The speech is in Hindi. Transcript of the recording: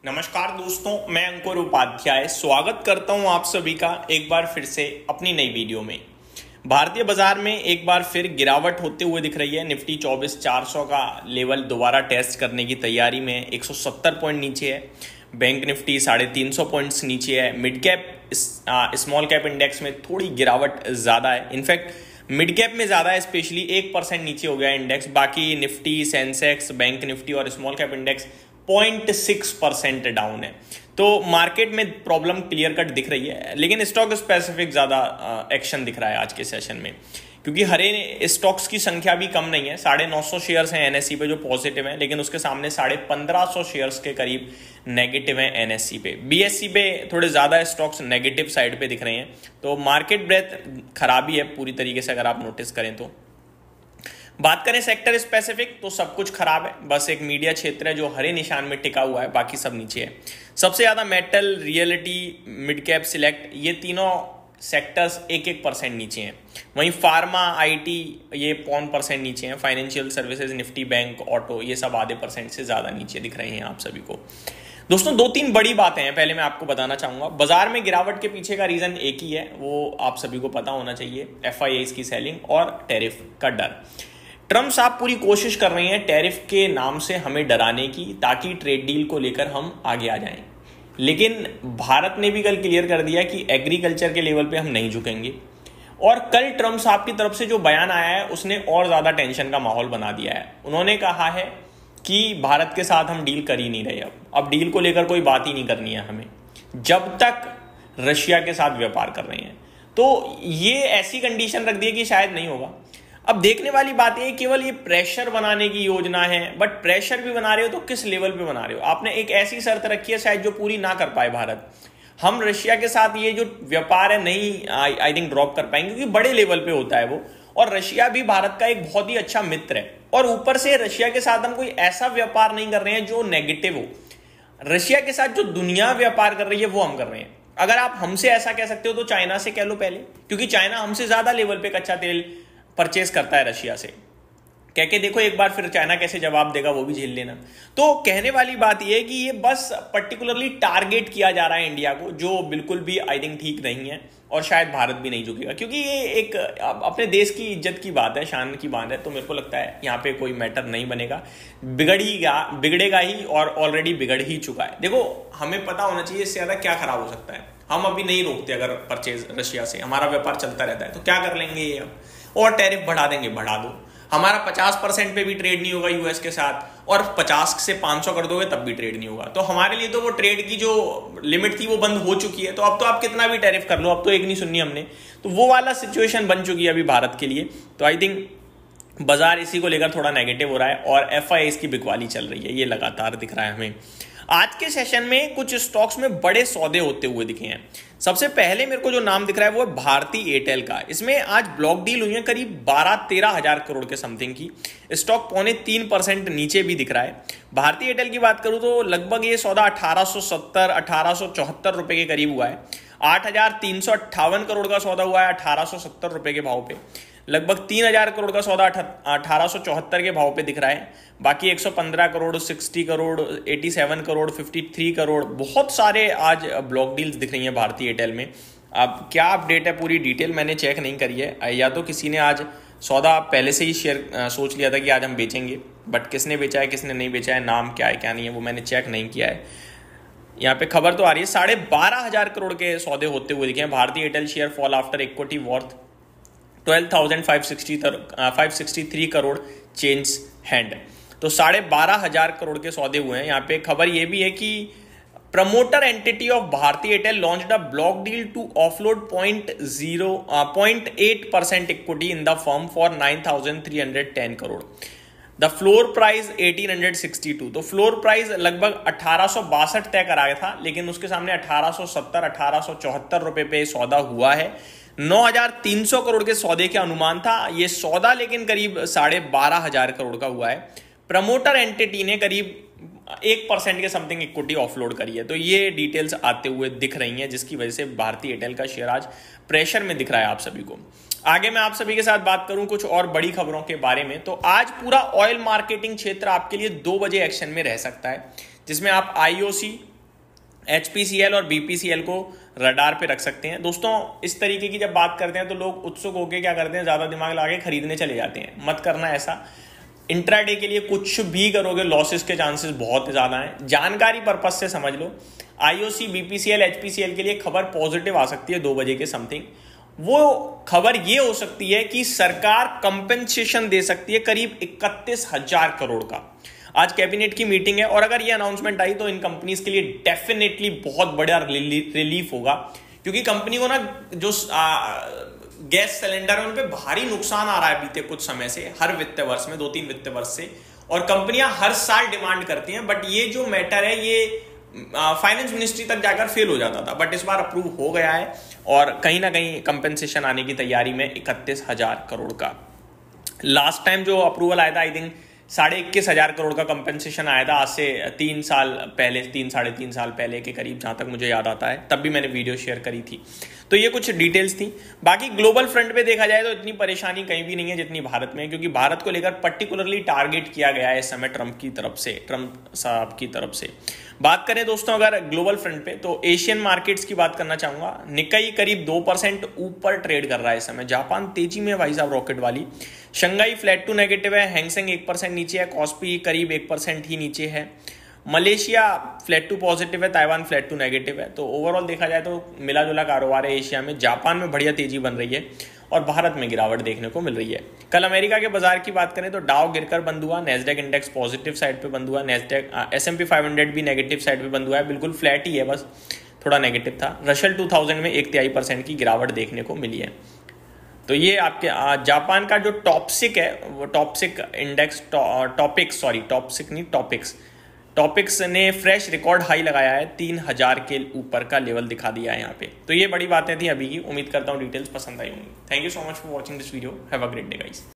नमस्कार दोस्तों, मैं अंकुर उपाध्याय स्वागत करता हूं आप सभी का एक बार फिर से अपनी नई वीडियो में। भारतीय बाजार में एक बार फिर गिरावट होते हुए दिख रही है। निफ्टी 24,400 का लेवल दोबारा टेस्ट करने की तैयारी में 170 पॉइंट नीचे है। बैंक निफ्टी 350 पॉइंट्स नीचे है। Mid cap small cap index में थोड़ी गिरावट ज़्यादा है। इनफैक्ट मिड कैप में ज़्यादा है, स्पेशली 1% नीचे हो गया इंडेक्स। बाकी निफ्टी, सेंसेक्स, बैंक निफ्टी और स्मॉल कैप इंडेक्स 0.6% डाउन है। तो मार्केट में प्रॉब्लम क्लियर कट दिख रही है, लेकिन स्टॉक स्पेसिफिक ज़्यादा एक्शन दिख रहा है आज के सेशन में, क्योंकि हरे स्टॉक्स की संख्या भी कम नहीं है। 950 शेयर्स हैं एनएससी पे जो पॉजिटिव हैं, लेकिन उसके सामने 1550 शेयर्स के करीब नेगेटिव हैं एनएससी पे। बीएससी पे थोड़े ज़्यादा स्टॉक्स नेगेटिव साइड पे दिख रहे हैं। तो मार्केट ब्रेथ खराबी है पूरी तरीके से, अगर आप नोटिस करें तो। बात करें सेक्टर स्पेसिफिक तो सब कुछ खराब है। बस एक मीडिया क्षेत्र है जो हरे निशान में टिका हुआ है, बाकी सब नीचे है। सबसे ज़्यादा metal, reality, mid cap, select, ये तीनों सेक्टर्स 1% नीचे हैं। वहीं फार्मा, आईटी ये 0.1% नीचे हैं। Financial services, Nifty, bank, auto ये सब आधे % से ज़्यादा नीचे दिख रहे हैं आप सभी को। दोस्तों 2-3 बड़ी बातें हैं, पहले मैं आपको बताना चाहूँगा। बाजार में गिरावट के पीछे का रीज़न एक ही है, वो आप सभी को पता होना चाहिए, FIIs की सेलिंग और टैरिफ का डर। ट्रम्प साहब पूरी कोशिश कर रहे हैं टैरिफ के नाम से हमें डराने की, ताकि ट्रेड डील को लेकर हम आगे आ जाएं। लेकिन भारत ने भी कल क्लियर कर दिया कि एग्रीकल्चर के लेवल पे हम नहीं झुकेंगे। और कल ट्रम्प साहब की तरफ से जो बयान आया है उसने और ज़्यादा टेंशन का माहौल बना दिया है। उन्होंने कहा है कि भारत के साथ हम डील कर ही नहीं रहे, अब डील को लेकर कोई बात ही नहीं करनी है हमें, जब तक रशिया के साथ व्यापार कर रहे हैं। तो ये ऐसी कंडीशन रख दी है कि शायद नहीं होगा। अब देखने वाली बात है, केवल ये प्रेशर बनाने की योजना है, बट प्रेशर भी बना रहे हो तो किस लेवल पे बना रहे हो? आपने एक ऐसी शर्त रखी है शायद जो पूरी ना कर पाए भारत। हम रशिया के साथ ये जो व्यापार है नहीं आई थिंक ड्रॉप कर पाएंगे, क्योंकि बड़े लेवल पे होता है वो, और रशिया भी भारत का एक बहुत ही अच्छा मित्र है। और ऊपर से रशिया के साथ हम कोई ऐसा व्यापार नहीं कर रहे हैं जो नेगेटिव हो। रशिया के साथ जो दुनिया व्यापार कर रही है वो हम कर रहे हैं। अगर आप हमसे ऐसा कह सकते हो तो चाइना से कह लो पहले, क्योंकि चाइना हमसे ज्यादा लेवल पे कच्चा तेल परचेज करता है रशिया से। कह के देखो एक बार, फिर चाइना कैसे जवाब देगा वो भी झेल लेना। तो कहने वाली बात यह है कि ये बस पर्टिकुलरली टारगेट किया जा रहा है इंडिया को, जो बिल्कुल भी आई थिंक ठीक नहीं है, और शायद भारत भी नहीं झुकेगा, क्योंकि ये एक अपने देश की इज्जत की बात है, शान की बात है। तो मेरे को लगता है यहाँ पे कोई मैटर नहीं बनेगा, बिगड़ेगा ही, और ऑलरेडी बिगड़ ही चुका है। देखो हमें पता होना चाहिए इससे ज्यादा क्या खराब हो सकता है। हम अभी नहीं रोकते अगर परचेज रशिया से, हमारा व्यापार चलता रहता है, तो क्या कर लेंगे ये अब, और टैरिफ बढ़ा देंगे, बढ़ा दो। हमारा 50% पे भी ट्रेड नहीं होगा यूएस के साथ, और 50 से 500 कर दोगे तब भी ट्रेड नहीं होगा। तो हमारे लिए तो वो ट्रेड की जो लिमिट थी वो बंद हो चुकी है। तो अब तो आप कितना भी टैरिफ कर लो, अब तो एक नहीं सुननी हमने। तो वो वाला सिचुएशन बन चुकी है अभी भारत के लिए। तो आई थिंक बाजार इसी को लेकर थोड़ा नेगेटिव हो रहा है, और FIIs की बिकवाली चल रही है, ये लगातार दिख रहा है हमें। आज के सेशन में कुछ स्टॉक्स में बड़े सौदे होते हुए दिखे हैं। सबसे पहले मेरे को जो नाम दिख रहा है वो है भारती एयरटेल का। इसमें आज ब्लॉक डील हुई है करीब 12-13 हजार करोड़ के समथिंग की। स्टॉक 3.25% नीचे भी दिख रहा है। भारती एयरटेल की बात करूं तो लगभग ये सौदा 1870-1874 रुपए के करीब हुआ है। 8,358 करोड़ का सौदा हुआ है 1870 रुपए के भाव पे। लगभग 3,000 करोड़ का सौदा 1874 के भाव पे दिख रहा है। बाकी 115 करोड़, 60 करोड़, 87 करोड़, 53 करोड़, बहुत सारे आज ब्लॉक डील्स दिख रही हैं भारती एयरटेल में। अब क्या अपडेट है पूरी डिटेल मैंने चेक नहीं करी है, या तो किसी ने आज सौदा पहले से ही सोच लिया था कि आज हम बेचेंगे, बट किसने बेचा है किसने नहीं बेचा है, नाम क्या है क्या नहीं है, वो मैंने चेक नहीं किया है। यहाँ पे खबर तो आ रही है 12,500 करोड़ के सौदे होते हुए दिखे हैं। Bharti Airtel share fall after equity worth 12,563 crore change hand. तो 12,500 करोड़ के सौदे हुए हैं। यहाँ पे खबर ये भी है कि promoter entity of Bharti Airtel launched a block deal to offload 0.8% equity in the firm for 9,310 crore. The floor price 1,862। तो फ्लोर प्राइस लगभग 1862 तय कराया था, लेकिन उसके सामने 1870-1874 रुपए पे सौदा हुआ है। 9,300 करोड़ के सौदे के अनुमान था ये सौदा, लेकिन करीब 12,500 करोड़ का हुआ है। प्रमोटर एंटिटी ने करीब 1% के समथिंग इक्विटी ऑफलोड करी है। तो ये डिटेल्स आते हुए दिख रही हैं, जिसकी वजह से भारती एयरटेल का शेयर आज प्रेशर में दिख रहा है आप सभी को। आगे मैं आप सभी के साथ बात करूं कुछ और बड़ी खबरों के बारे में, तो आज पूरा ऑयल मार्केटिंग क्षेत्र आपके लिए 2 बजे एक्शन में रह सकता है, जिसमें आप IOC, HPCL और BPCL को रडार पे रख सकते हैं। दोस्तों इस तरीके की जब बात करते हैं तो लोग उत्सुक होकर क्या करते हैं, ज़्यादा दिमाग लगा के खरीदने चले जाते हैं। मत करना ऐसा। इंट्राडे के लिए कुछ भी करोगे लॉसेस के चांसेस बहुत ज़्यादा हैं। जानकारी पर्पज से समझ लो, IOC, BPCL, HPCL के लिए खबर पॉजिटिव आ सकती है 2 बजे के समथिंग। वो खबर ये हो सकती है कि सरकार कंपेंसेशन दे सकती है करीब 31,000 करोड़ का। आज कैबिनेट की मीटिंग है और अगर ये अनाउंसमेंट आई तो इन कंपनीज के लिए डेफिनेटली बहुत बड़ा रिलीफ होगा, क्योंकि कंपनी को ना जो गैस सिलेंडर है उन पे भारी नुकसान आ रहा है बीते कुछ समय से, हर वित्त वर्ष में 2-3 वित्त वर्ष से, और कंपनियां हर साल डिमांड करती हैं। बट ये जो मैटर है ये फाइनेंस मिनिस्ट्री तक जाकर फेल हो जाता था, बट इस बार अप्रूव हो गया है और कहीं ना कहीं कंपेंसेशन आने की तैयारी में 31,000 करोड़ का। लास्ट टाइम जो अप्रूवल आया था आई थिंक 21,500 करोड़ का कंपेंसेशन आया था, आज से 3 साल पहले, 3-3.5 साल पहले के करीब, जहां तक मुझे याद आता है। तब भी मैंने वीडियो शेयर करी थी। तो ये कुछ डिटेल्स थी। बाकी ग्लोबल फ्रंट पे देखा जाए तो इतनी परेशानी कहीं भी नहीं है जितनी भारत में, क्योंकि भारत को लेकर पर्टिकुलरली टारगेट किया गया है इस समय ट्रंप साहब की तरफ से। बात करें दोस्तों अगर ग्लोबल फ्रंट पे, तो एशियन मार्केट्स की बात करना चाहूंगा। निकाई करीब 2% ऊपर ट्रेड कर रहा है इस समय। जापान तेजी में भाई साहब, रॉकेट वाली। शंघाई फ्लैट टू नेगेटिव है। हैंगसेंग 1% नीचे है। कॉस्पी करीब 1% ही नीचे है। मलेशिया फ्लैट टू पॉजिटिव है। ताइवान फ्लैट टू नेगेटिव है। तो ओवरऑल देखा जाए तो मिला जुला कारोबार है एशिया में। जापान में बढ़िया तेजी बन रही है और भारत में गिरावट देखने को मिल रही है। कल अमेरिका के बाजार की बात करें तो डाउ गिरकर बंद हुआ। नेस्डैक इंडेक्स पॉजिटिव साइड पे बंद हुआ। नेस्डैक S&P 500 भी नेगेटिव साइड पे बंद हुआ है। बिल्कुल फ्लैट ही है, बस थोड़ा नेगेटिव था। रशल 2000 में 1.3% की गिरावट देखने को मिली है। तो ये आपके जापान का जो टॉपसिक है, वो टॉपसिक इंडेक्स, टॉपिक्स ने फ्रेश रिकॉर्ड हाई लगाया है। 3,000 के ऊपर का लेवल दिखा दिया है यहाँ पे। तो ये बड़ी बातें थी अभी की। उम्मीद करता हूँ डिटेल्स पसंद आई होंगी। Thank you so much for watching this video. Have a great day guys.